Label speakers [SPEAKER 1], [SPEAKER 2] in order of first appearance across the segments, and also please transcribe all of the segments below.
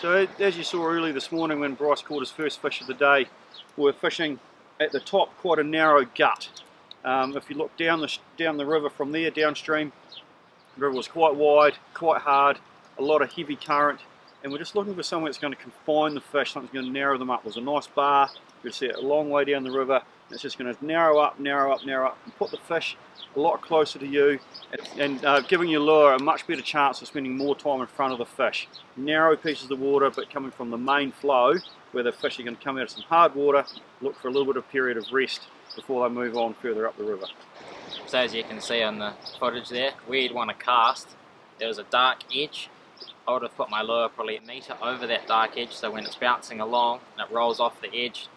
[SPEAKER 1] So as you saw earlier this morning when Bryce caught his first fish of the day, we were fishing at the top, quite a narrow gut. If you look down the river from there downstream, the river was quite wide, quite hard, a lot of heavy current, and we're just looking for somewhere that's going to confine the fish, something that's going to narrow them up. There's a nice bar, you can see it a long way down the river, and it's just going to narrow up, narrow up, narrow up, and put the fish a lot closer to you, and giving your lure a much better chance of spending more time in front of the fish. Narrow pieces of water, but coming from the main flow, where the fish are going to come out of some hard water, look for a little bit of period of rest before they move on further up the river.
[SPEAKER 2] So as you can see on the footage there, where you'd want to cast, there was a dark edge. I would have put my lure probably a metre over that dark edge, so when it's bouncing along and it rolls off the edge,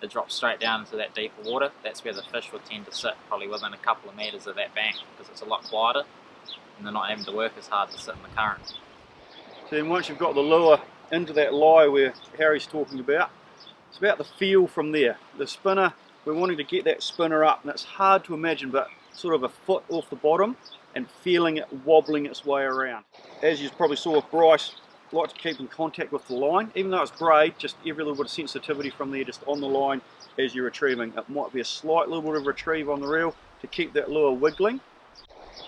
[SPEAKER 2] it drops straight down into that deeper water. That's where the fish would tend to sit, probably within a couple of metres of that bank, because it's a lot quieter and they're not having to work as hard to sit in the current.
[SPEAKER 1] So then once you've got the lure into that lie where Harry's talking about, it's about the feel from there. The spinner, we're wanting to get that spinner up, and it's hard to imagine, but sort of a foot off the bottom and feeling it wobbling its way around. As you probably saw with Bryce, like to keep in contact with the line, even though it's braid, just every little bit of sensitivity from there, just on the line as you're retrieving. It might be a slight little bit of retrieve on the reel to keep that lure wiggling.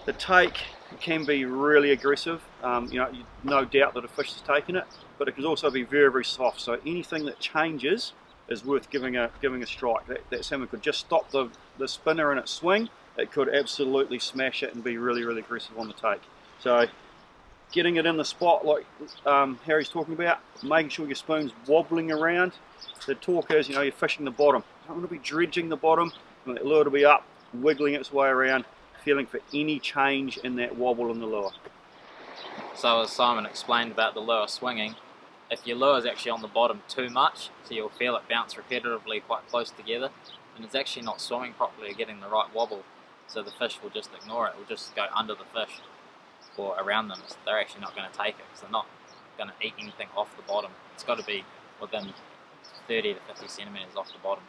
[SPEAKER 1] The take can be really aggressive, no doubt that a fish has taken it, but it can also be very, very soft. So anything that changes is worth giving a strike. That salmon could just stop the spinner in its swing. It could absolutely smash it and be really, really aggressive on the take. So getting it in the spot like Harry's talking about, making sure your spoon's wobbling around. The talk is, you're fishing the bottom. You don't want to be dredging the bottom, and that lure to be up, wiggling its way around, feeling for any change in that wobble in the lure.
[SPEAKER 2] So as Simon explained about the lure swinging, if your lure is actually on the bottom too much, so you'll feel it bounce repetitively quite close together, and it's actually not swimming properly or getting the right wobble, so the fish will just ignore it. It will just go under the fish or around them. They're actually not going to take it because they're not going to eat anything off the bottom. It's got to be within 30 to 50 centimetres off the bottom.